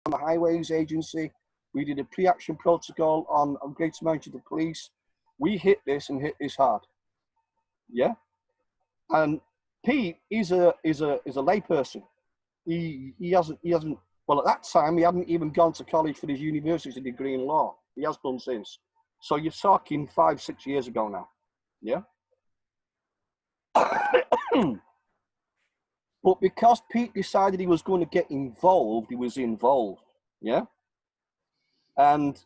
the Highways Agency. We did a pre-action protocol on Greater Manchester Police. We hit this and hit this hard. Yeah. And Pete is a layperson. He hasn't. Well, at that time, he hadn't even gone to college for his university degree in law. He has done since. So you're talking 5-6 years ago now. Yeah. But because Pete decided he was going to get involved, he was involved. Yeah. And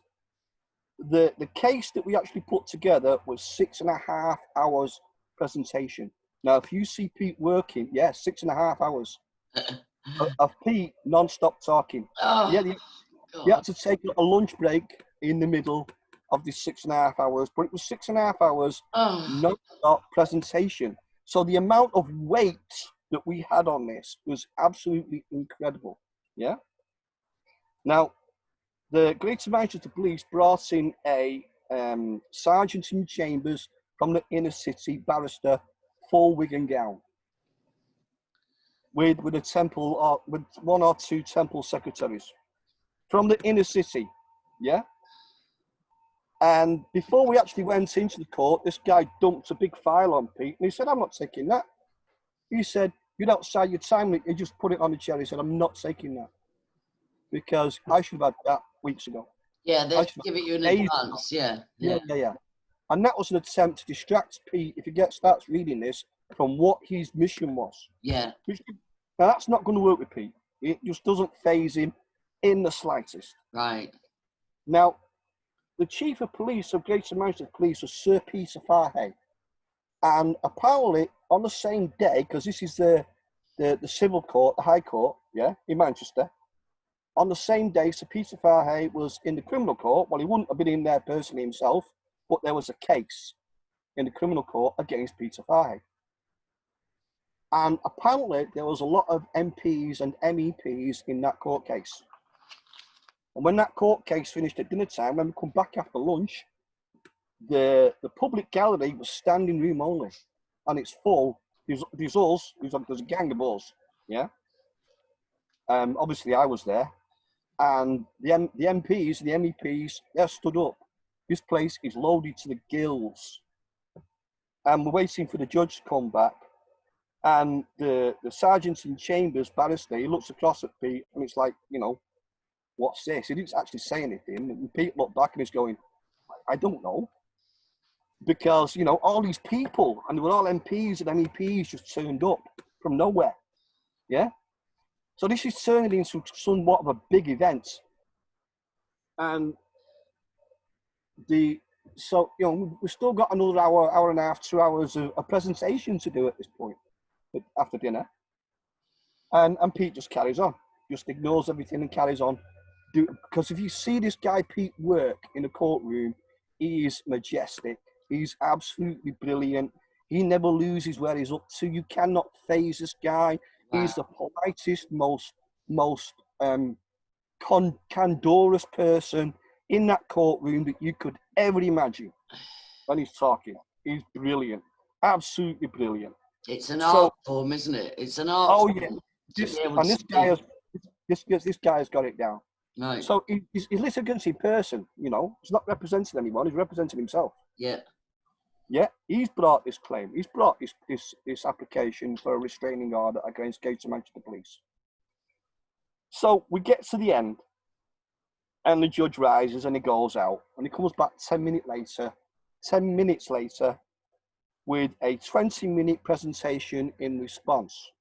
the case that we actually put together was 6.5 hours presentation. Now, if you see Pete working, 6.5 hours of Pete non-stop talking. Oh, yeah, you had to take a lunch break in the middle of this 6.5 hours, but it was 6.5 hours non-stop presentation. So the amount of weight that we had on this was absolutely incredible. Yeah. Now, the Greater Manchester Police brought in a sergeant in chambers from the inner city, barrister, full wig and gown, with a temple or with 1 or 2 temple secretaries from the inner city. Yeah. And before we actually went into the court, this guy dumped a big file on Pete, and he said, "I'm not taking that." He said, "You're outside your time limit." He just put it on the chair. He said, "I'm not taking that because I should have had that weeks ago." Yeah, they give it you in advance. Yeah. And that was an attempt to distract Pete, if he starts reading this, from what his mission was. Yeah. Now, that's not going to work with Pete. It just doesn't faze him in the slightest. Right. Now, the chief of police of Greater Manchester Police was Sir Peter Farhay. And apparently, on the same day, because this is the civil court, the High Court, in Manchester, on the same day, Sir Peter Farhay was in the criminal court. Well, he wouldn't have been in there personally himself, but there was a case in the criminal court against Peter Farhay. And apparently, there was a lot of MPs and MEPs in that court case. And when that court case finished at dinner time, when we come back after lunch, the public gallery was standing room only, and it's full. There's a gang of us, yeah. Obviously, I was there, and the MPs, the MEPs, they're stood up. This place is loaded to the gills, and we're waiting for the judge to come back. And the sergeant in chambers, barrister, he looks across at Pete, and it's like, what's this? He didn't actually say anything. And Pete looked back and he's going, I don't know. Because, all these people, and they were all MPs and MEPs, just turned up from nowhere. Yeah? So this is turning into somewhat of a big event. And we've still got another hour and a half, 2 hours of a presentation to do at this point, after dinner. And Pete just carries on, just ignores everything and carries on. Because if you see this guy Pete work in a courtroom, he is majestic. He's absolutely brilliant. He never loses where he's up to. You cannot faze this guy. Wow. He's the politest, most candorous person in that courtroom that you could ever imagine when he's talking. He's brilliant. Absolutely brilliant. It's an art form, isn't it? It's an art form. Oh, yeah. This guy has got it down. Right. So he's litigant in person, He's not representing anyone. He's representing himself. Yeah. Yeah, he's brought this claim. He's brought this application for a restraining order against Greater Manchester Police. So we get to the end, and the judge rises and he goes out, and he comes back 10 minutes later, with a 20-minute presentation in response.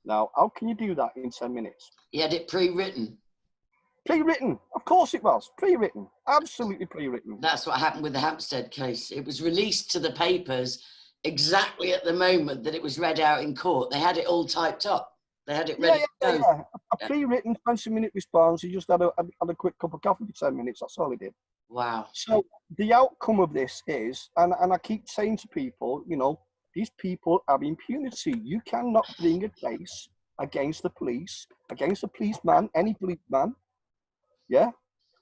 Now, how can you do that in 10 minutes? He had it pre-written. Pre-written, of course it was. Pre-written, absolutely pre-written. That's what happened with the Hampstead case. It was released to the papers exactly at the moment that it was read out in court. They had it all typed up. They had it ready to go. Yeah. A pre-written 20-minute response. He just had a quick cup of coffee for 10 minutes. That's all he did. Wow. So the outcome of this is, and I keep saying to people, these people have impunity. You cannot bring a case against the police, against a policeman, any policeman. Yeah.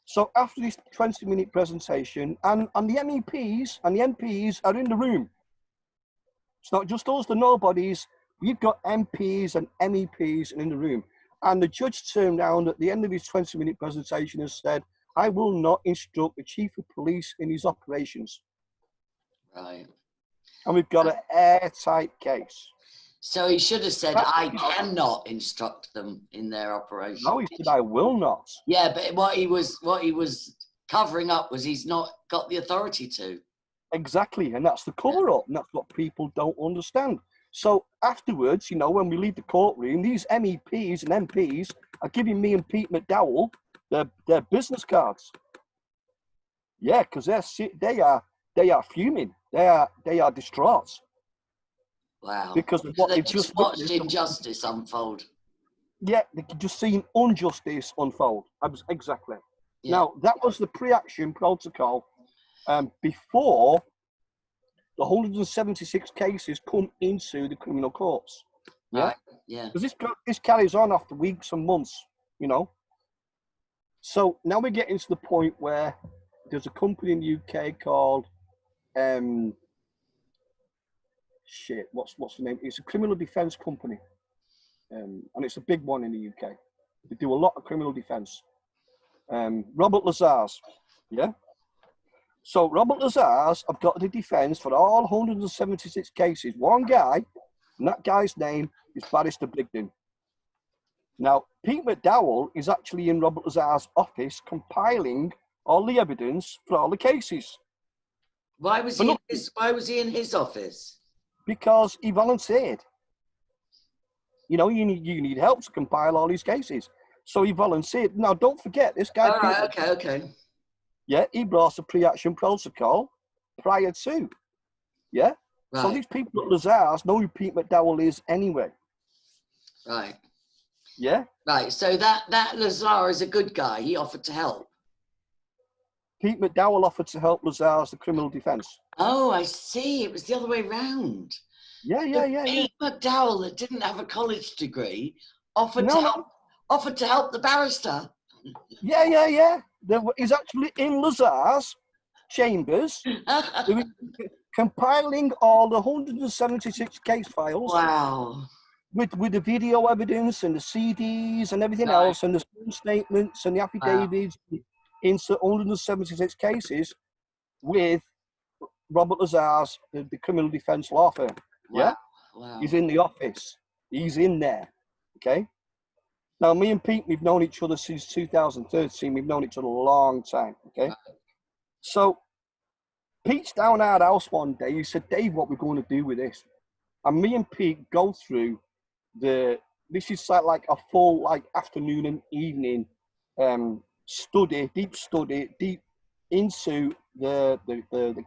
So after this 20-minute presentation, and the MEPs and the MPs are in the room. It's not just us, the nobodies. We've got MPs and MEPs in the room. And the judge turned around at the end of his 20-minute presentation and said, I will not instruct the chief of police in his operations. Right. And we've got an airtight case. So he should have said, I cannot instruct them in their operation. No, he said, I will not. Yeah, but what he was covering up was he's not got the authority to. Exactly, and that's the cover-up, and that's what people don't understand. So afterwards, you know, when we leave the courtroom, these MEPs and MPs are giving me and Pete McDowell their business cards. Yeah, because they are fuming. They are distraught. Wow. Because of what They've they've just watched injustice unfold. Yeah, they've just seen injustice unfold. Exactly. Yeah. Now, that was the pre-action protocol before the 176 cases come into the criminal courts. Yeah. Right. Yeah. Because this carries on after weeks and months, you know. So now we're getting to the point where there's a company in the UK called what's the name? It's a criminal defence company, and it's a big one in the UK. They do a lot of criminal defence. Robert Lazars, yeah. So Robert Lazars have got the defence for all 176 cases. One guy, and that guy's name is Barrister Brigden. Now, Pete McDowell is actually in Robert Lazar's office compiling all the evidence for all the cases. Why was he in his office? Because he volunteered. You know, you need help to compile all these cases. So he volunteered. Now, don't forget, this guy... All right, okay. Yeah, he brought a pre-action protocol prior to. Yeah? Right. So these people at Lazar's know who Pete McDowell is anyway. Right. Yeah? Right, so that Lazar is a good guy. He offered to help. Pete McDowell offered to help Lazar's the criminal defence. Oh, I see. It was the other way round. Yeah. Pete McDowell, that didn't have a college degree, offered to help the barrister. Yeah. He's actually in Lazar's chambers compiling all the 176 case files. Wow. With the video evidence and the CDs and everything else, and the statements and the affidavits into 176 cases with Robert Lazar's, the criminal defence law firm. Yeah? Wow. He's in the office. He's in there. Okay? Now, me and Pete, we've known each other since 2013. We've known each other a long time. Okay? So, Pete's down at our house one day. He said, Dave, what we're going to do with this? And me and Pete go through this is like a full afternoon and evening deep study into the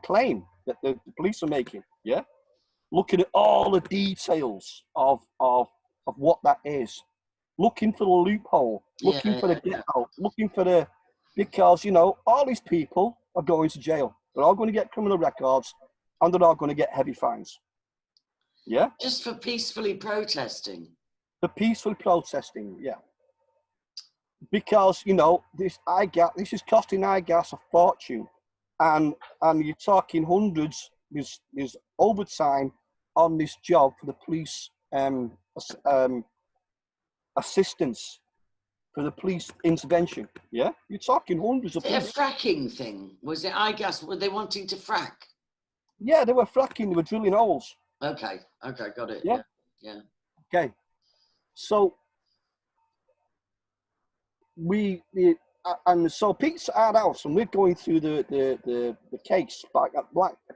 claim that the police are making. Yeah, looking at all the details of what that is, looking for the loophole, looking for the get out, looking for because you know all these people are going to jail. They're all going to get criminal records, and they're all going to get heavy fines. Yeah? Just for peacefully protesting. For peaceful protesting, yeah. Because, you know, this is costing iGas a fortune. And you're talking hundreds, there's overtime on this job for the police assistance, for the police intervention, yeah? You're talking hundreds of police. A fracking thing? Was it iGas? Were they wanting to frack? Yeah, they were fracking, they were drilling holes. Okay, got it. Yeah. Okay, so so Pete's at our house, and we're going through the case. Like,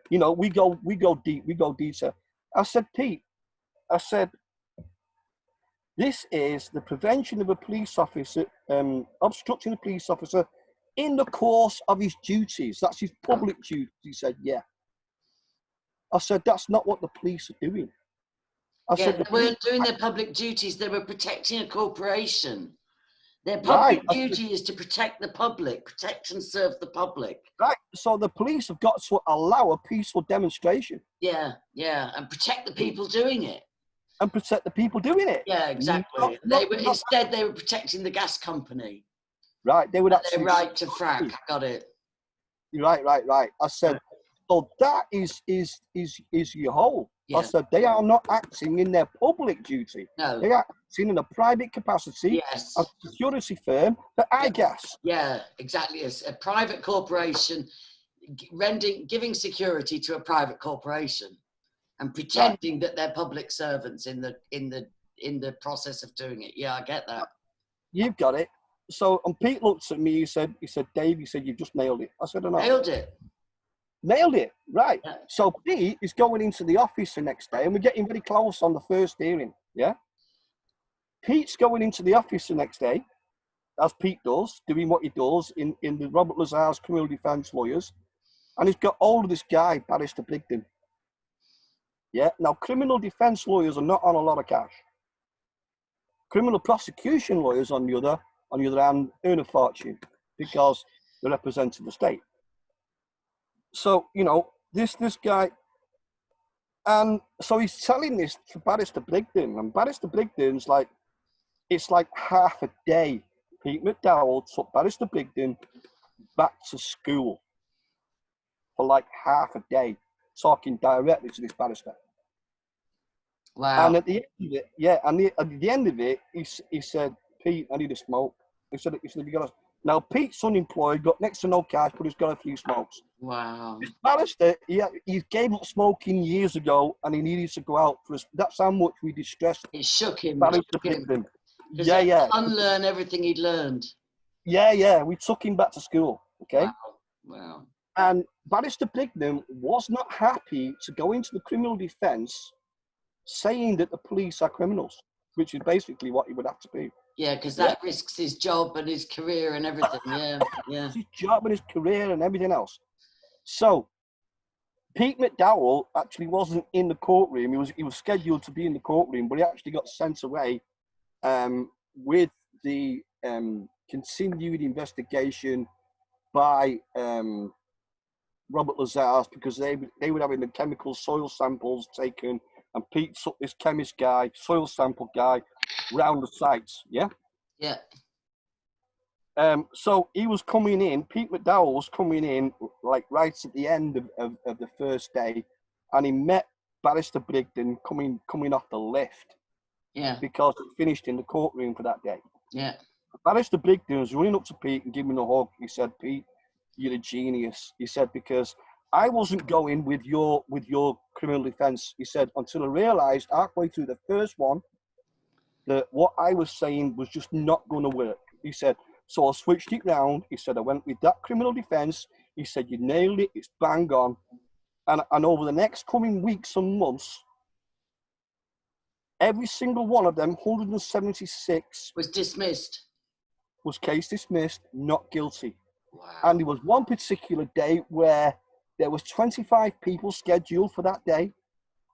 you know, we go deep, we go deeper. I said, Pete, this is the prevention of a police officer obstructing a police officer in the course of his duties. That's his public duties. He said, yeah. I said, that's not what the police are doing. They weren't doing their public duties. They were protecting a corporation. Their public duty is to protect the public, protect and serve the public. Right. So the police have got to allow a peaceful demonstration. Yeah, and protect the people doing it. And protect the people doing it. Yeah, exactly. Instead, they were protecting the gas company. Right. They would their right to frack. Got it. Right. I said, so that is your whole. Yeah. I said, they are not acting in their public duty. No. They are acting in a private capacity, Yes. a security firm for Yeah. iGas. Yeah, exactly. It's a private corporation giving security to a private corporation and pretending that they're public servants in the process of doing it. Yeah, I get that. You've got it. So, and Pete looked at me, he said, Dave, he said, you've just nailed it. I said, I know. Nailed it. Nailed it, right. Yeah. So Pete is going into the office the next day, and we're getting very close on the first hearing, yeah? Pete's going into the office the next day, as Pete does, doing what he does in the Robert Lazar's criminal defence lawyers, and he's got hold of this guy, Barrister Brigden. Yeah, now criminal defence lawyers are not on a lot of cash. Criminal prosecution lawyers, on the other hand, earn a fortune because they represent the state. So, you know, this guy, and so he's telling this to Barrister Brigden, and Barrister Brigden's like, it's like half a day. Pete McDowell took Barrister Brigden back to school for like half a day, talking directly to this barrister. Wow. And at the end of it, yeah, and at the end of it, he said, Pete, I need a smoke. He said, you got to. Now, Pete's unemployed, got next to no cash, but he's got a few smokes. Wow. This barrister, he gave up smoking years ago, and he needed to go out for us. That's how much we distressed. It shook him. Barrister Brigden. Yeah, yeah. Unlearn everything he'd learned. Yeah, yeah. We took him back to school. Okay. Wow. And Barrister Brigden was not happy to go into the criminal defence saying that the police are criminals, which is basically what he would have to be. Yeah, because that risks his job and his career and everything. Yeah, yeah. His job and his career and everything else. So Pete McDowell actually wasn't in the courtroom. He was scheduled to be in the courtroom, but he actually got sent away with the continued investigation by Robert Lazar's, because they were having the chemical soil samples taken, and Pete took this chemist guy, soil sample guy, round the sites. Yeah. Yeah. So he was coming in. Pete McDowell was coming in like right at the end of the first day, and he met Barrister Brigden coming off the lift. Yeah. Because he finished in the courtroom for that day. Yeah. Barrister Brigden was running up to Pete and giving him a hug. He said, Pete, you're a genius. He said, because I wasn't going with your criminal defence. He said, until I realised halfway through the first one that what I was saying was just not going to work. He said, so I switched it round. He said, I went with that criminal defence. He said, you nailed it. It's bang on. And over the next coming weeks and months, every single one of them, 176, was dismissed. Was case dismissed, not guilty. Wow. And there was one particular day where there was 25 people scheduled for that day,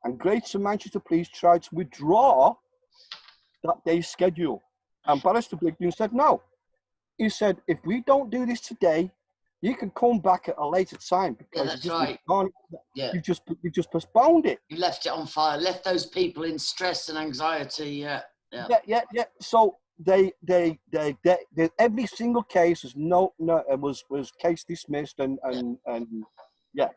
and Greater Manchester Police tried to withdraw that day's schedule. And Barrister Brigden said no. He said, if we don't do this today, you can come back at a later time, because that's right. You've just postponed it. You left it on fire, left those people in stress and anxiety. Yeah. So they every single case was case dismissed and yeah.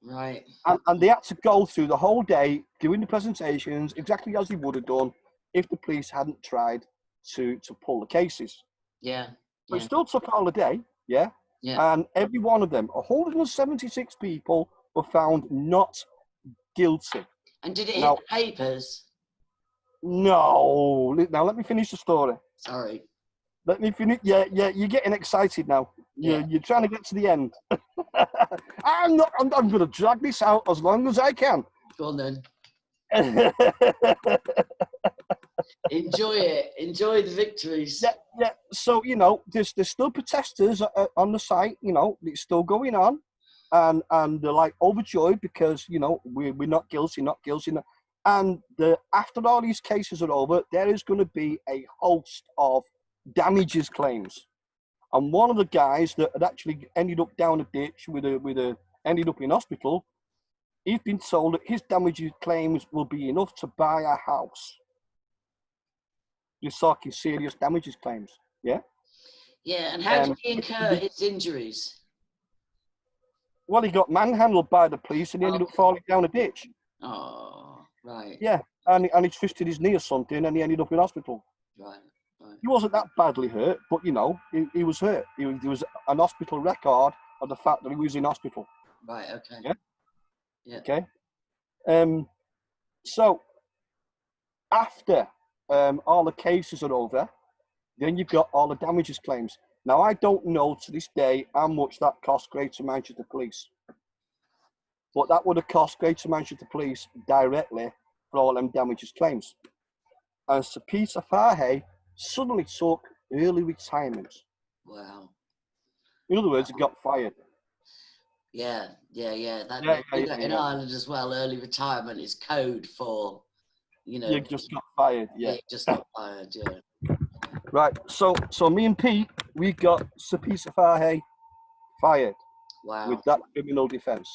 Right. And they had to go through the whole day doing the presentations exactly as they would have done if the police hadn't tried to pull the cases. Yeah. But it still took all the day. Yeah. Yeah. And every one of them, 176 people, were found not guilty. And did it hit the papers? No. Now let me finish the story. Sorry. Let me finish. Yeah. You're getting excited now. You're trying to get to the end. I'm going to drag this out as long as I can. Go on then. Enjoy it. Enjoy the victories. Yeah. So, there's still protesters on the site. It's still going on, and they're like overjoyed because we're not guilty. And after all these cases are over, there is going to be a host of damages claims. And one of the guys that had actually ended up down a ditch ended up in hospital, he's been told that his damages claims will be enough to buy a house. You're talking serious damages claims, yeah? Yeah, and how did he incur his injuries? Well, he got manhandled by the police and he ended up falling down a ditch. Oh, right. Yeah, and he twisted his knee or something and he ended up in hospital. Right. Right. He wasn't that badly hurt, but, you know, he was hurt. There was an hospital record of the fact that he was in hospital. Right. Okay. Yeah. Yeah. Okay. So after all the cases are over, then you've got all the damages claims. Now, I don't know to this day how much that cost Greater Manchester Police, but that would have cost Greater Manchester Police directly for all them damages claims. And Sir Peter Fahey suddenly took early retirement. Wow. In other words, he got fired. Yeah. Yeah. In Ireland as well, early retirement is code for, you know. You just got fired. Yeah. You just got fired. Yeah. Right. So me and Pete, we got Sir Peter Fahey fired. Wow. With that criminal defence.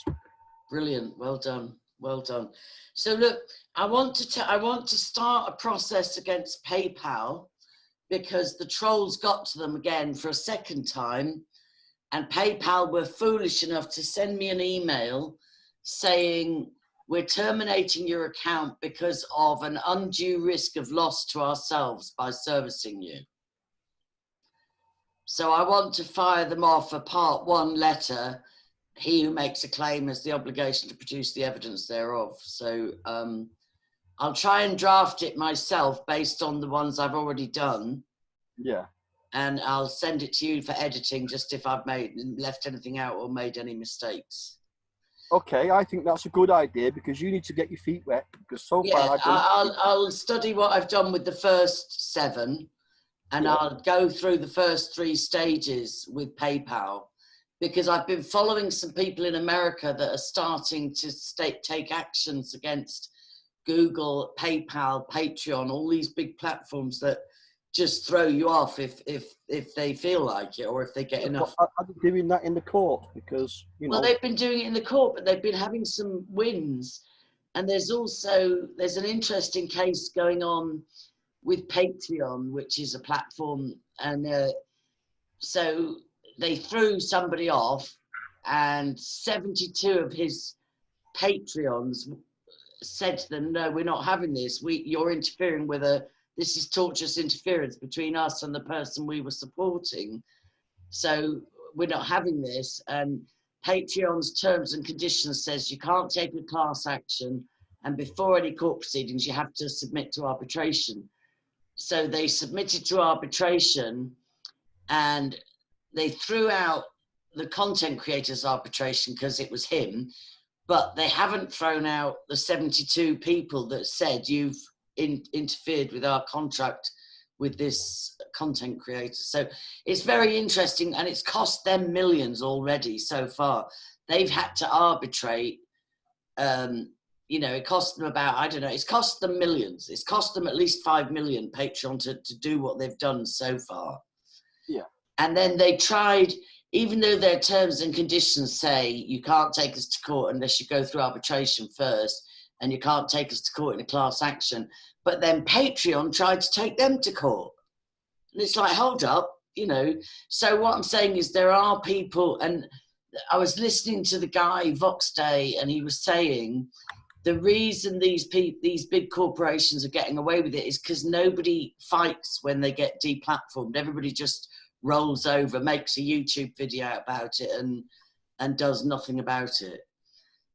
Brilliant. Well done. Well done. So look, I want to start a process against PayPal because the trolls got to them again for a second time, and PayPal were foolish enough to send me an email saying we're terminating your account because of an undue risk of loss to ourselves by servicing you. So I want to fire them off a part 1 letter. He who makes a claim has the obligation to produce the evidence thereof. So I'll try and draft it myself based on the ones I've already done. Yeah. And I'll send it to you for editing, just if I've left anything out or made any mistakes. Okay, I think that's a good idea because you need to get your feet wet. Because so far, I'll study what I've done with the first 7, and I'll go through the first 3 stages with PayPal. Because I've been following some people in America that are starting to take actions against Google, PayPal, Patreon, all these big platforms that just throw you off if they feel like it or if they get enough. Are they doing that in the court? Because, you know. Well, they've been doing it in the court, but they've been having some wins. And there's an interesting case going on with Patreon, which is a platform. And so they threw somebody off, and 72 of his Patreons said to them, no, we're not having this. You're interfering with this is tortious interference between us and the person we were supporting. So we're not having this. And Patreon's terms and conditions says you can't take a class action, and before any court proceedings, you have to submit to arbitration. So they submitted to arbitration, and they threw out the content creators arbitration because it was him, but they haven't thrown out the 72 people that said you've interfered with our contract with this content creator. So it's very interesting, and it's cost them millions already so far. They've had to arbitrate. It cost them about, I don't know, it's cost them millions. It's cost them at least 5 million, Patreon, to do what they've done so far. Yeah. And then they tried, even though their terms and conditions say you can't take us to court unless you go through arbitration first, and you can't take us to court in a class action, but then Patreon tried to take them to court. And it's like, hold up, So what I'm saying is there are people, and I was listening to the guy, Vox Day, and he was saying the reason these big corporations are getting away with it is because nobody fights when they get deplatformed. Everybody just rolls over, makes a YouTube video about it, and does nothing about it.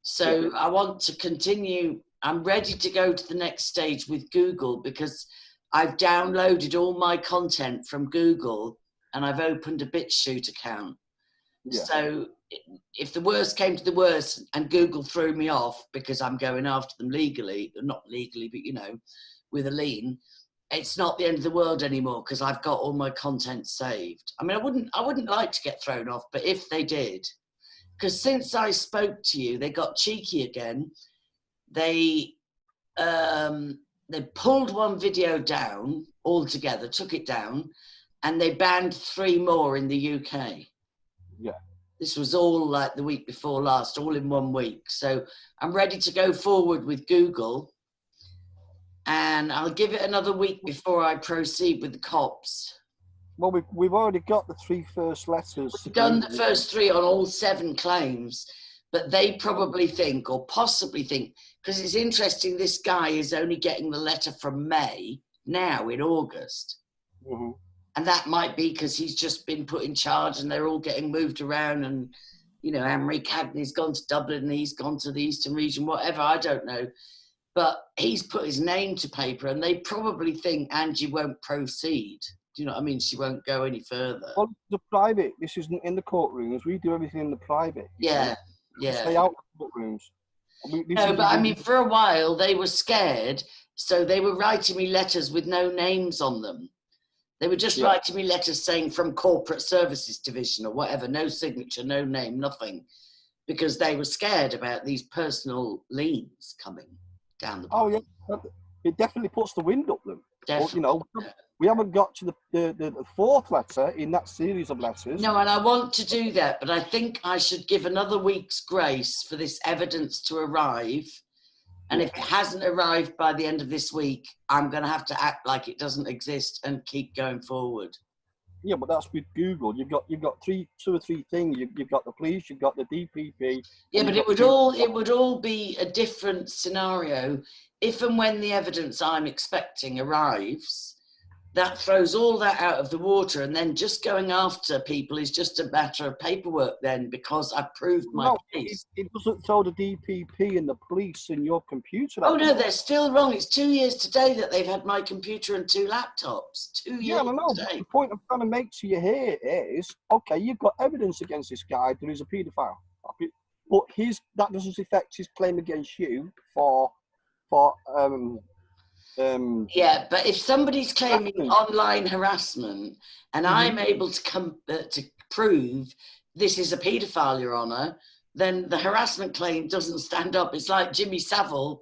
So I want to continue. I'm ready to go to the next stage with Google because I've downloaded all my content from Google and I've opened a BitChute account. Yeah. So if the worst came to the worst and Google threw me off because I'm going after them legally, not legally, but with a lien, it's not the end of the world anymore because I've got all my content saved. I mean, I wouldn't like to get thrown off, but if they did, because since I spoke to you, they got cheeky again. They pulled one video down altogether, took it down, and they banned 3 more in the UK. Yeah. This was all like the week before last, all in 1 week. So I'm ready to go forward with Google, and I'll give it another week before I proceed with the cops. Well, we've already got the 3 first letters. We've done the first 3 on all 7 claims. But they probably think, or possibly think, because it's interesting, this guy is only getting the letter from May now in August. Mm-hmm. And that might be because he's just been put in charge and they're all getting moved around. And, you know, Anne-Marie Cagney's gone to Dublin and he's gone to the Eastern region, whatever, I don't know. But he's put his name to paper and they probably think Angie won't proceed. Do you know what I mean? She won't go any further. Well, the private, this isn't in the courtrooms. We do everything in the private. Yeah, yeah. Stay out of the courtrooms. No, but I mean, for a while they were scared. So they were writing me letters with no names on them. They were just writing me letters saying from Corporate Services Division or whatever, no signature, no name, nothing, because they were scared about these personal liens coming down the bottom. Oh, yeah. It definitely puts the wind up them. Definitely. But, you know, we haven't got to the fourth letter in that series of letters. No, and I want to do that, but I think I should give another week's grace for this evidence to arrive. And if it hasn't arrived by the end of this week, I'm going to have to act like it doesn't exist and keep going forward. Yeah, but that's with Google. You've got two or three things. You've got the police, you've got the DPP. Yeah, but it would all be a different scenario if and when the evidence I'm expecting arrives. That throws all that out of the water, and then just going after people is just a matter of paperwork then, because I've proved my case. It doesn't throw the DPP and the police in your computer. Oh, no, they're still wrong. It's 2 years today that they've had my computer and 2 laptops. 2 years Yeah, I know. today. The point I'm trying to make to you here is, okay, you've got evidence against this guy that he's a paedophile. But that doesn't affect his claim against you for yeah, but if somebody's claiming online harassment and I'm able to come to prove this is a paedophile, Your Honour, then the harassment claim doesn't stand up. It's like Jimmy Savile,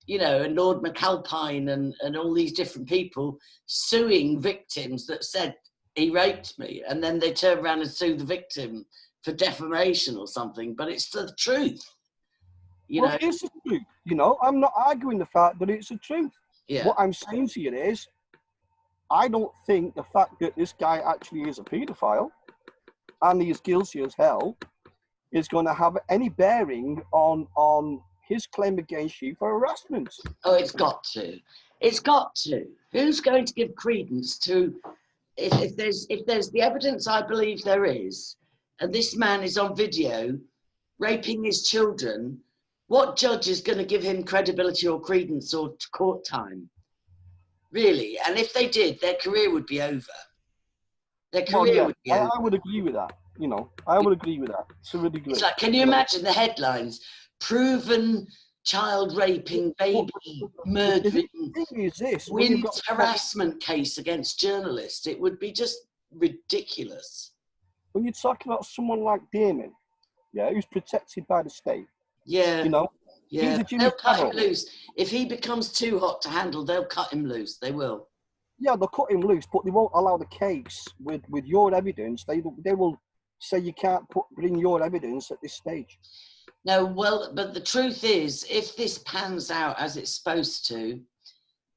you know, and Lord McAlpine and all these different people suing victims that said he raped me, and then they turn around and sue the victim for defamation or something. But it's the truth. You know, it is the truth. You know, I'm not arguing the fact that it's the truth. Yeah. What I'm saying to you is, I don't think the fact that this guy actually is a paedophile and he is guilty as hell is going to have any bearing on his claim against you for harassment. Oh, it's got to. It's got to. Who's going to give credence to if there's the evidence I believe there is, and this man is on video raping his children? What judge is going to give him credibility or credence or court time? Really? And if they did, their career would be over. Their career would be over. I would agree with that. You know, I would agree with that to a degree. It's like, can you imagine the headlines? Proven child raping, baby murdering, wins harassment case against journalists. It would be just ridiculous. When you're talking about someone like Damon, yeah, who's protected by the state. Yeah. You know? Yeah. They'll cut him loose. If he becomes too hot to handle, they'll cut him loose. They will. Yeah, they'll cut him loose, but they won't allow the case with your evidence. They will say you can't bring your evidence at this stage. No, well, but the truth is, if this pans out as it's supposed to,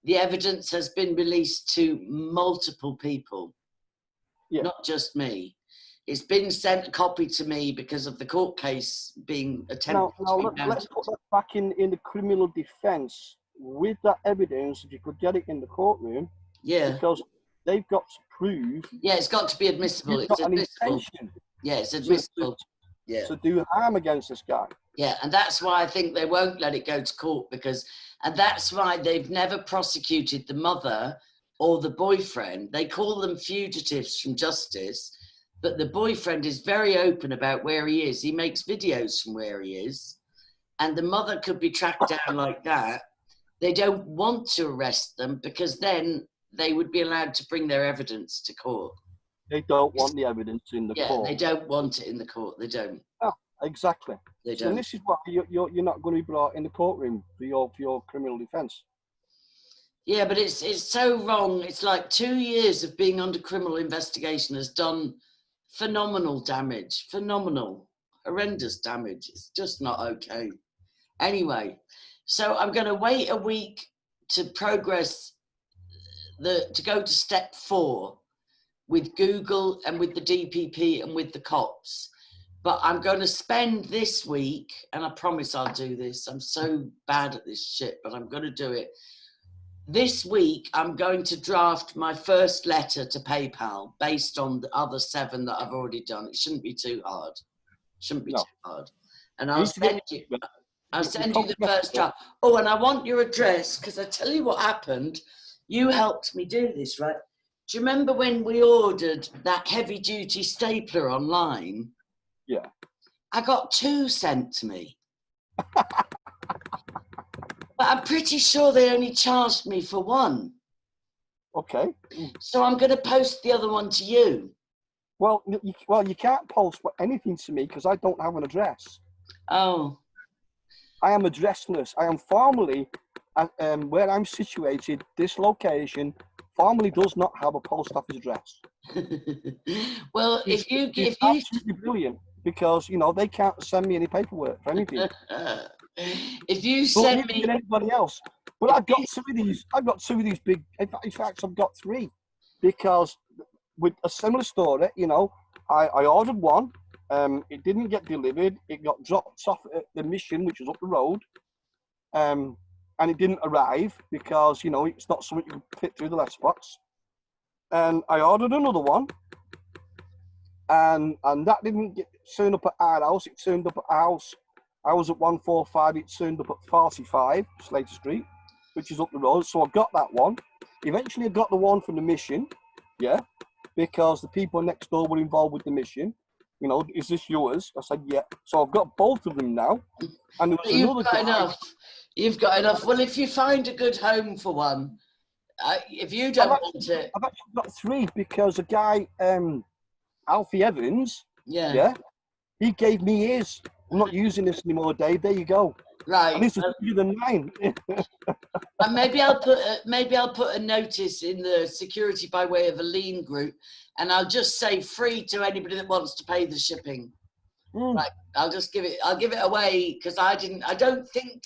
the evidence has been released to multiple people, not just me. It's been sent a copy to me because of the court case being attempted. Now let's put that back in the criminal defence with that evidence. If you could get it in the courtroom, because they've got to prove. Yeah, it's got to be admissible. It's admissible. Yeah, it's admissible. To do harm against this guy. Yeah, and that's why I think they won't let it go to court and that's why they've never prosecuted the mother or the boyfriend. They call them fugitives from justice. But the boyfriend is very open about where he is. He makes videos from where he is. And the mother could be tracked down like that. They don't want to arrest them because then they would be allowed to bring their evidence to court. They don't want the evidence in the court. Yeah, they don't want it in the court. They don't. Oh, exactly. They don't. So this is why you're not going to be brought in the courtroom for your criminal defence. Yeah, but it's so wrong. It's like 2 years of being under criminal investigation has done phenomenal damage, horrendous damage. It's just not okay. Anyway, so I'm going to wait a week to progress to go to step 4 with Google and with the DPP and with the cops. But I'm going to spend this week, and I promise I'll do this. I'm so bad at this shit, but I'm going to do it. This week, I'm going to draft my first letter to PayPal based on the other 7 that I've already done. It shouldn't be too hard. Shouldn't be No. too hard. And You I'll need to get- send you. I'll you send you the probably have first to- draft. Oh, and I want your address, because I tell you what happened. You helped me do this, right? Do you remember when we ordered that heavy duty stapler online? Yeah. I got 2 sent to me. But I'm pretty sure they only charged me for 1. Okay. So I'm going to post the other one to you. Well, you can't post anything to me because I don't have an address. Oh. I am addressless. I am formally, where I'm situated, this location formally does not have a post office address. Well, It's absolutely brilliant because, you know, they can't send me any paperwork for anything. If you But send neither me can anybody else. But I've got 2 of these. I've got 2 of these big. In fact, I've got 3 because with a similar story, you know, I ordered one. It didn't get delivered. It got dropped off at the Mission, which is up the road. And it didn't arrive because, you know, it's not something you can fit through the letterbox. And I ordered another one, and that didn't turn up at our house. It turned up at our house. I was at 145. It turned up at 45 Slater Street, which is up the road. So I got that one. Eventually, I got the one from the Mission, yeah, because the people next door were involved with the Mission. You know, is this yours? I said, yeah. So I've got both of them now. And there was another guy. You've got enough. Well, if you find a good home for one, if you don't want it. I've actually got 3 because a guy, Alfie Evans, Yeah. he gave me his. I'm not using this anymore, Dave. There you go. Right. And this is bigger than mine. And maybe I'll put a notice in the security by way of a lien group, and I'll just say free to anybody that wants to pay the shipping. Right. I'll give it away because I don't think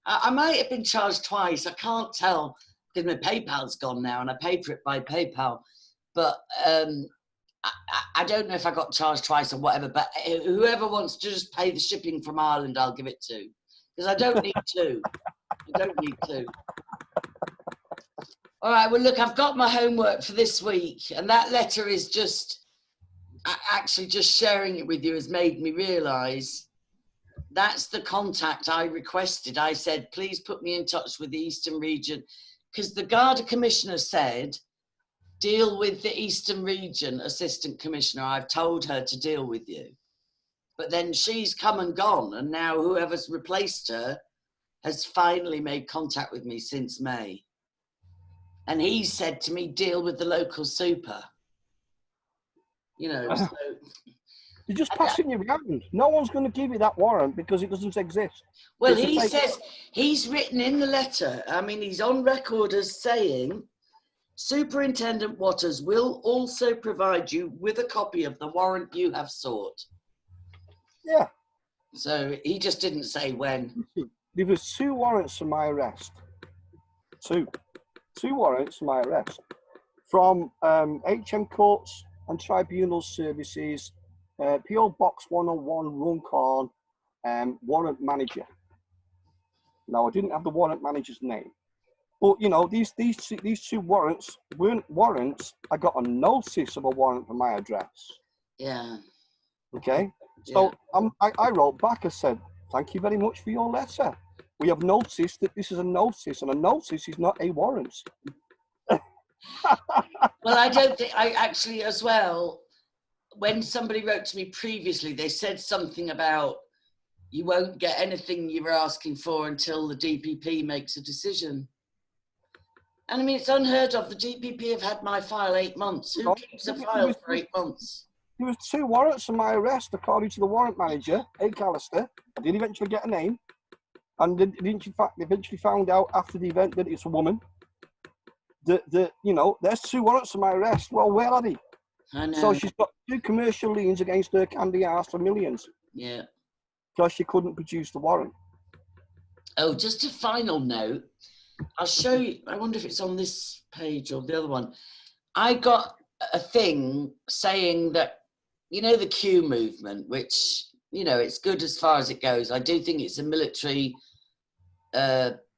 I might have been charged twice. I can't tell because my PayPal's gone now and I paid for it by PayPal. But I don't know if I got charged twice or whatever, but whoever wants to just pay the shipping from Ireland, I'll give it to. Because I don't need 2. I don't need 2. All right, well, look, I've got my homework for this week, and that letter is actually just sharing it with you has made me realise that's the contact I requested. I said, please put me in touch with the Eastern Region, because the Garda Commissioner said, deal with the Eastern Region Assistant Commissioner. I've told her to deal with you. But then she's come and gone, and now whoever's replaced her has finally made contact with me since May. And he said to me, deal with the local super. You know, so... They're just passing you around. No one's going to give you that warrant because it doesn't exist. Well, he says, he's written in the letter, I mean, he's on record as saying, Superintendent Waters will also provide you with a copy of the warrant you have sought. Yeah. So he just didn't say when. There was 2 warrants for my arrest. 2 warrants for my arrest from HM Courts and Tribunal Services, PO Box 101, Runcorn, warrant manager. Now I didn't have the warrant manager's name, but you know these 2 warrants weren't warrants. I got a notice of a warrant for my address. Yeah. Okay. So yeah. I wrote back. I said, thank you very much for your letter. We have noticed that this is a notice, and a notice is not a warrant. Well, I don't think I actually as well. When somebody wrote to me previously, they said something about you won't get anything you were asking for until the DPP makes a decision. And I mean, it's unheard of. The DPP have had my file 8 months. Who keeps a file for 8 months? There was 2 warrants for my arrest, according to the warrant manager, Ed Callister. I did eventually get a name, and they eventually found out after the event that it's a woman. You know, there's 2 warrants for my arrest. Well, where are they? I know. So she's got 2 commercial liens against her candy ass for millions. Yeah. Because she couldn't produce the warrant. Oh, just a final note. I'll show you. I wonder if it's on this page or the other one. I got a thing saying that you know, the Q movement, which, you know, it's good as far as it goes. I do think it's a military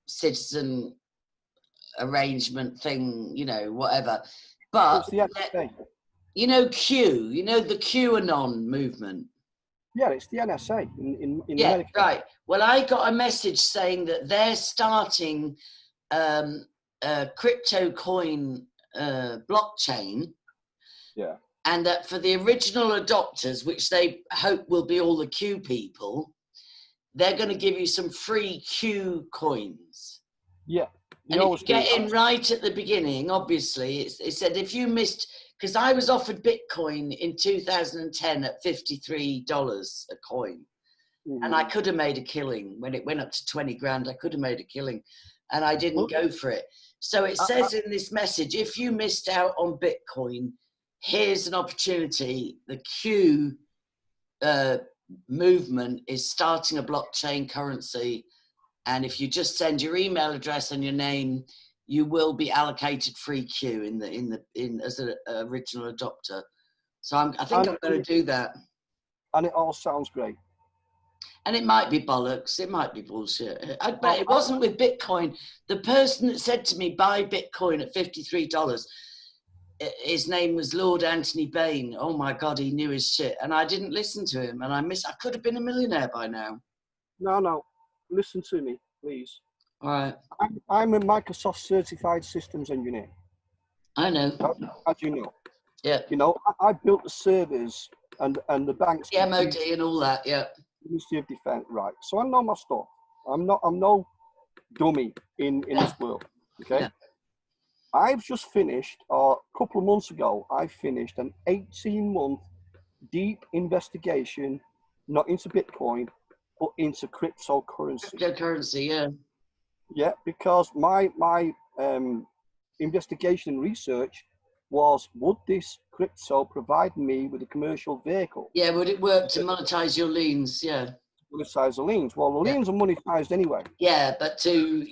citizen arrangement thing, you know, whatever. But, It's the NSA. you know, Q, you know, the QAnon movement. Yeah, it's the NSA in Yeah, America. right. Well, I got a message saying that they're starting a crypto coin blockchain. Yeah. And that for the original adopters, which they hope will be all the Q people, they're going to give you some free Q coins. Yeah. And if you get in right at the beginning, obviously, it said if you missed, because I was offered Bitcoin in 2010 at $53 a coin. Mm-hmm. And I could have made a killing when it went up to 20 grand. I could have made a killing, and I didn't go for it. So it says in this message, if you missed out on Bitcoin, here's an opportunity. The Q movement is starting a blockchain currency, and if you just send your email address and your name, you will be allocated free Q in as an original adopter. So I think I'm going to do that. And it all sounds great. And it might be bollocks, it might be bullshit. But it wasn't with Bitcoin. The person that said to me, buy Bitcoin at $53, his name was Lord Anthony Bain. Oh my God, he knew his shit. And I didn't listen to him. And I could have been a millionaire by now. No. Listen to me, please. All right. I'm a Microsoft certified systems engineer. I know. As you know. Yeah. You know, I built the servers and the banks. The MOD and all that, yeah. Ministry of Defence, right. So I know my stuff. I'm no dummy in this world. Okay. Yeah. I've just finished, a couple of months ago, I finished an 18-month deep investigation, not into Bitcoin, but into cryptocurrency. Cryptocurrency, yeah. Yeah, because my investigation and research was, would this crypto provide me with a commercial vehicle? Yeah, would it work to monetize your liens? Yeah. Monetize the liens. Well, the liens are monetized anyway. Yeah, but to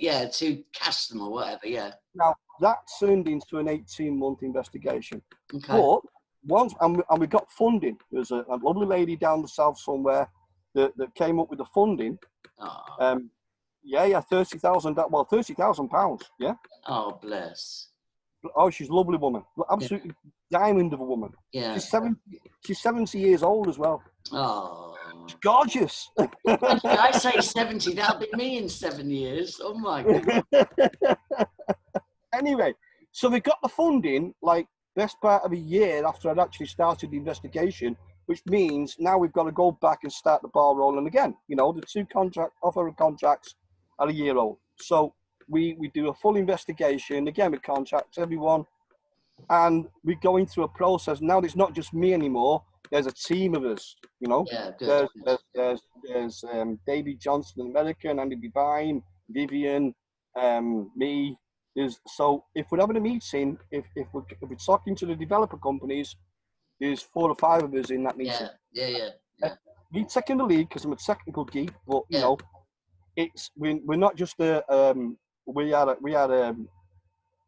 cash them or whatever, yeah. Now, that turned into an 18-month investigation. Okay. But once, and we got funding. There's a lovely lady down the south somewhere that came up with the funding. Oh. Yeah, £30,000. Yeah. Oh, bless. Oh, she's a lovely woman. Absolutely diamond of a woman. Yeah. She's 70 years old as well. Oh. She's gorgeous. I say 70, that'll be me in 7 years. Oh my God. Anyway, so we got the funding like best part of a year after I'd actually started the investigation, which means now we've got to go back and start the ball rolling again. You know, the two offer contracts are a year old. So we do a full investigation, again with contracts, everyone, and we're going through a process. Now it's not just me anymore. There's a team of us, you know. Yeah, good. There's David Johnson, American, Andy Devine, Vivian, me. So if we're having a meeting, if we're talking to the developer companies, there's 4 or 5 of us in that meeting. Yeah. Me taking the lead because I'm a technical geek, but you know, we're not just we are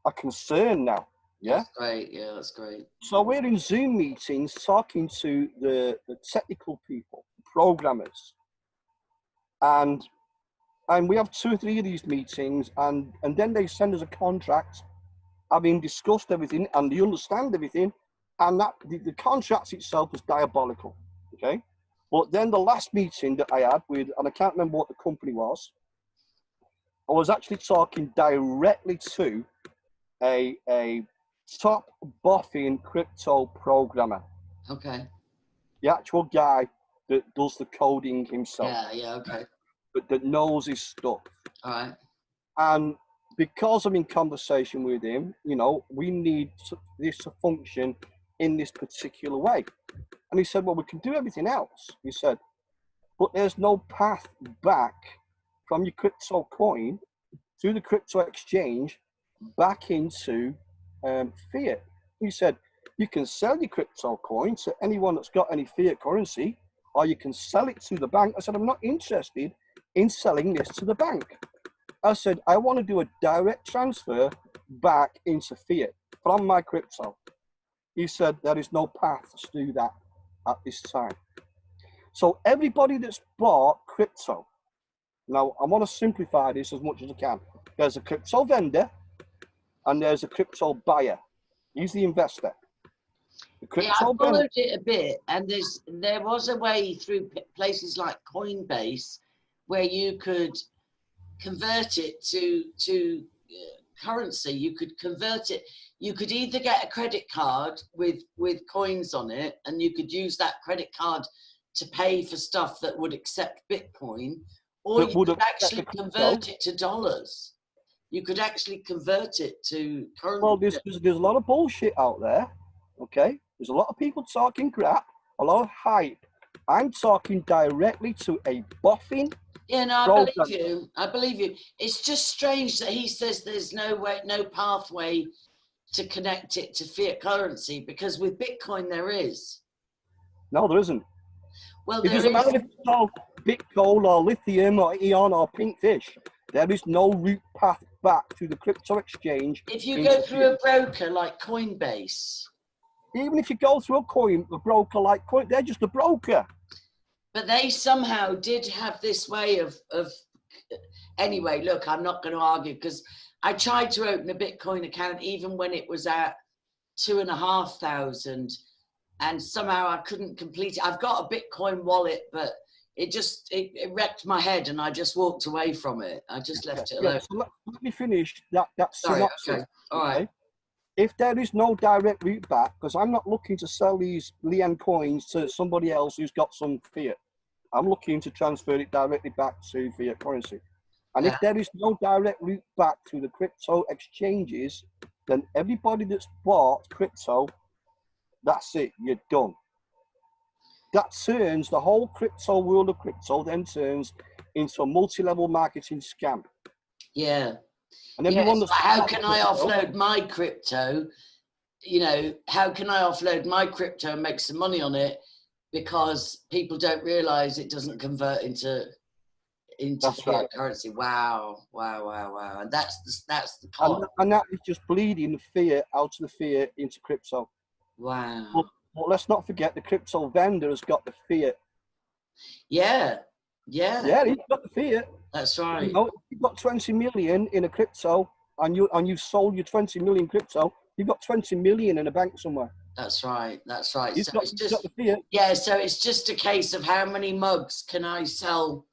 a concern now. Yeah, that's great. Yeah, that's great. So we're in Zoom meetings talking to the technical people, programmers, and we have 2 or 3 of these meetings, and then they send us a contract, having discussed everything and they understand everything, and that the contract itself was diabolical. Okay, but then the last meeting that I had with, and I can't remember what the company was, I was actually talking directly to a top boffin crypto programmer. Okay. The actual guy that does the coding himself. Yeah, okay. But that knows his stuff. All right. And because I'm in conversation with him, you know, we need this to function in this particular way. And he said, well, we can do everything else. He said, but there's no path back from your crypto coin through the crypto exchange back into fiat. He said, you can sell your crypto coin to anyone that's got any fiat currency, or you can sell it to the bank. I said, I'm not interested in selling this to the bank. I said, I want to do a direct transfer back into fiat from my crypto. He said, there is no path to do that. at this time. So everybody that's bought crypto, now I want to simplify this as much as I can. There's a crypto vendor and there's a crypto buyer. He's the investor. The Yeah, I crypto vendor, followed it a bit, and there was a way through places like Coinbase where you could convert it to currency. You could convert it. You could either get a credit card with coins on it, and you could use that credit card to pay for stuff that would accept Bitcoin, or that you would could accept actually the crypto. convert it to dollars. You could actually convert it to currency. Well, there's a lot of bullshit out there, okay? There's a lot of people talking crap, a lot of hype. I'm talking directly to a boffin. Yeah, no, I program. believe you. I believe you. It's just strange that he says there's no way, no pathway to connect it to fiat currency, because with Bitcoin there is. No, there isn't. Well, It there doesn't is. matter if it's called Bitcoin or lithium or Eon or Pinkfish. There is no route path back to the crypto exchange. If you go through a broker like Coinbase, Even if you go through a broker like Coin, they're just a broker. but they somehow did have this way of anyway, look, I'm not going to argue, because I tried to open a Bitcoin account even when it was at 2,500, and somehow I couldn't complete it. I've got a Bitcoin wallet, but it wrecked my head, and I just walked away from it. I just left it alone. Yeah, so let me finish that Sorry, synopsis. okay. All right. If there is no direct route back, because I'm not looking to sell these Lian coins to somebody else who's got some fiat. I'm looking to transfer it directly back to fiat currency. And if there is no direct route back to the crypto exchanges, then everybody that's bought crypto, that's it, you're done. That turns the whole crypto world of crypto then turns into a multi-level marketing scam. Yeah. And everyone that's how can I offload my crypto? You know, how can I offload my crypto and make some money on it? Because people don't realize it doesn't convert into fiat currency. Wow. And that's the con. And that is just bleeding the fiat out of the fiat into crypto. Wow. But let's not forget the crypto vendor has got the fiat. Yeah, he's got the fiat. That's right. You know, if you've got 20 million in a crypto and you've sold your 20 million crypto, you've got 20 million in a bank somewhere. That's right. So He's got the fiat. Yeah, so it's just a case of how many mugs can I sell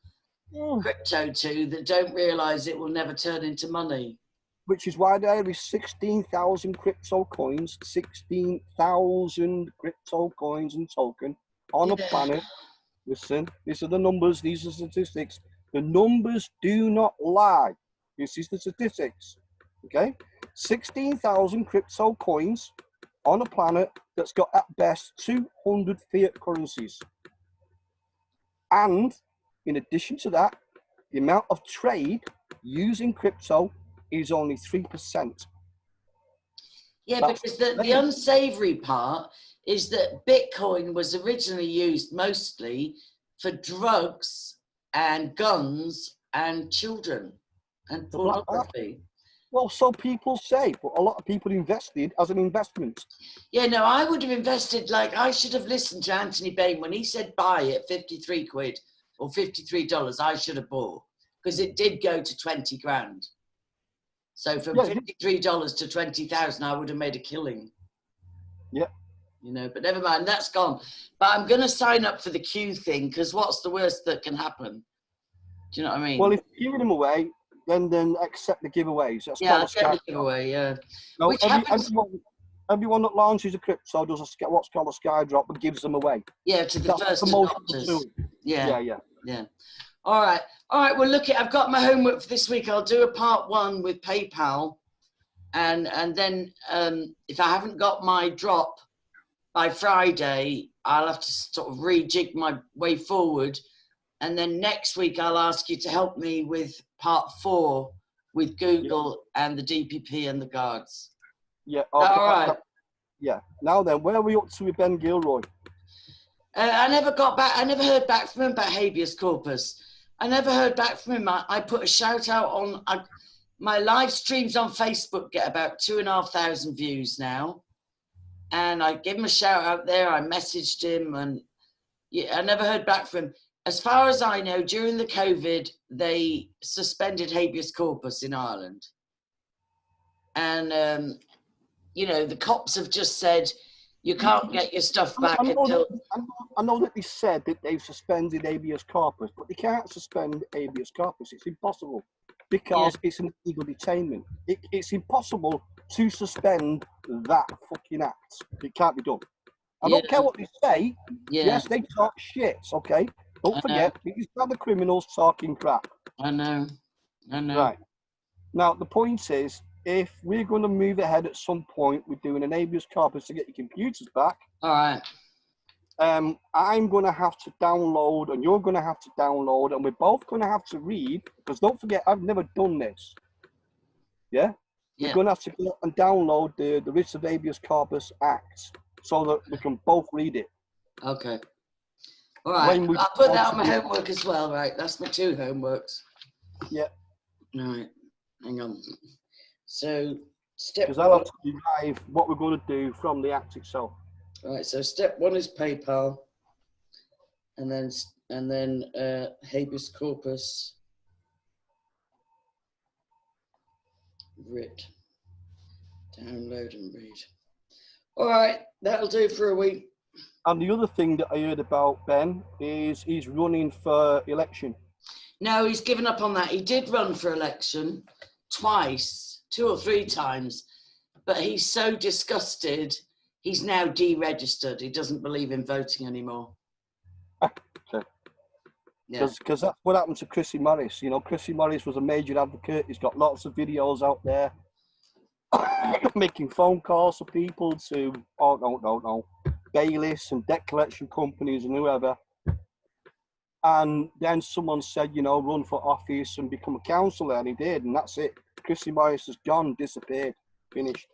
crypto to that don't realize it will never turn into money. Which is why there is 16,000 crypto coins, 16,000 crypto coins and token on a planet. Listen, these are the numbers, these are statistics. The numbers do not lie. This is the statistics. Okay? 16,000 crypto coins on a planet that's got at best 200 fiat currencies. And in addition to that, the amount of trade using crypto is only 3%. Yeah, because the unsavory part is that Bitcoin was originally used mostly for drugs and guns and children and pornography. Well, so people say, but a lot of people invested as an investment. Yeah, no, I would have invested, like, I should have listened to Anthony Bain when he said buy at 53 quid or $53, I should have bought, because it did go to 20 grand. So from $53 to 20,000, I would have made a killing. Yeah. You know, but never mind, that's gone. But I'm going to sign up for the Q thing, because what's the worst that can happen? Do you know what I mean? Well, if you're giving them away, then accept the giveaways. That's accept the giveaway, yeah. No, everyone that launches a crypto does what's called a sky drop and gives them away. Yeah, to the first adopters. Yeah. All right. Well, look, I've got my homework for this week. I'll do a part 1 with PayPal, and then if I haven't got my drop by Friday, I'll have to sort of rejig my way forward, and then next week I'll ask you to help me with part 4 with Google and the DPP and the guards. Yeah. Okay. All right. Yeah. Now then, where are we up to with Ben Gilroy? I never got back. I never heard back from him about habeas corpus. I never heard back from him. I put a shout out on my live streams on Facebook, get about 2,500 views now. and I gave him a shout out there. I messaged him, and I never heard back from him. As far as I know, during the COVID, they suspended habeas corpus in Ireland. And, you know, the cops have just said, you can't get your stuff back until... I know that they said that they've suspended habeas corpus, but they can't suspend habeas corpus. It's impossible because it's an illegal detainment. It's impossible to suspend that fucking act. It can't be done. I don't care what they say. Yes, they talk shit, okay? Don't forget, these are the criminals talking crap. I know. Right. Now, the point is, if we're going to move ahead at some point with doing an habeas corpus to get your computers back, all right. I'm going to have to download, and you're going to have to download, and we're both going to have to read, because don't forget, I've never done this. Yeah? We're going to have to go and download the Writs of Habeas Corpus Act so that we can both read it. Okay. All right. I'll put that on my homework as well, right? That's my 2 homeworks. Yeah. All right. Hang on. So, step 1. Because I'll have to derive what we're going to do from the Act itself. All right. So, step 1 is PayPal. And then habeas corpus. Writ. Download and read. All right. That'll do for a week. And the other thing that I heard about Ben is he's running for election. No, he's given up on that. He did run for election twice, 2 or 3 times, but he's so disgusted, he's now deregistered. He doesn't believe in voting anymore. Okay. Because that's what happened to Chrissy Morris. You know, Chrissy Morris was a major advocate. He's got lots of videos out there making phone calls to people to, bailiffs and debt collection companies and whoever. And then someone said, you know, run for office and become a councillor, and he did, and that's it. Chrissy Morris has gone, disappeared, finished.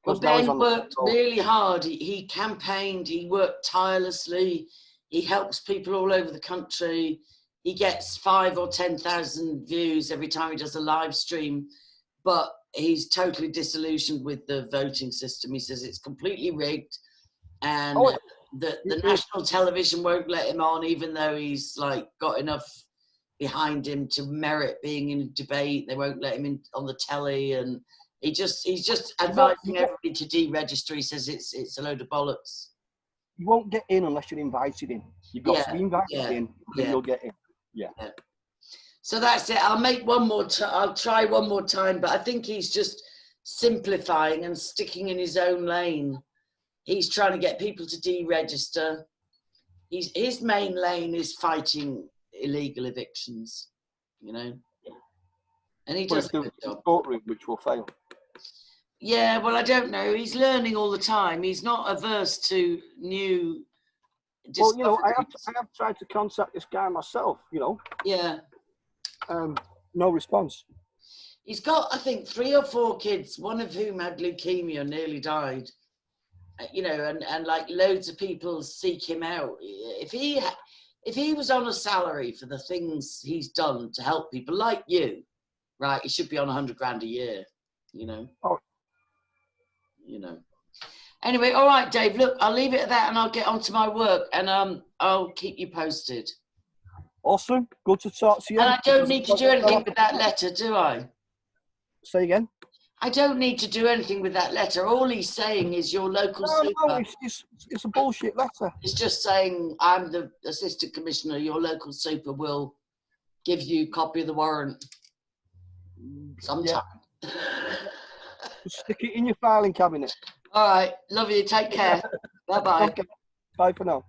Well, Ben worked really hard. He campaigned, he worked tirelessly, he helps people all over the country. He gets 5,000 or 10,000 views every time he does a live stream, but he's totally disillusioned with the voting system. He says it's completely rigged, and the national television won't let him on, even though he's like got enough behind him to merit being in a debate. They won't let him in on the telly, and he's just advising everybody to deregister. He says it's a load of bollocks. You won't get in unless you're invited in. You've got to be invited in, then you'll get in. Yeah. So that's it. I'll make one more. I'll try one more time, but I think he's just simplifying and sticking in his own lane. He's trying to get people to deregister. His main lane is fighting illegal evictions, you know. And he does a good job. Courtroom, which will fail. Yeah, well, I don't know. He's learning all the time. He's not averse to new discoveries. Well, you know, I have tried to contact this guy myself, you know. Yeah. No response. He's got, I think, 3 or 4 kids, one of whom had leukemia, nearly died. You know, and like loads of people seek him out. If he was on a salary for the things he's done to help people like you, right, he should be on 100 grand a year, you know. Oh. You know. Anyway, all right, Dave, look, I'll leave it at that and I'll get on to my work, and I'll keep you posted. Awesome. Good to talk to you. And I don't need to do anything with that letter, do I? Say again? I don't need to do anything with that letter. All he's saying is your local super. No, it's a bullshit letter. It's just saying, I'm the assistant commissioner, your local super will give you a copy of the warrant sometime. Yeah. Just stick it in your filing cabinet. All right. Love you. Take care. Bye-bye. Okay. Bye for now.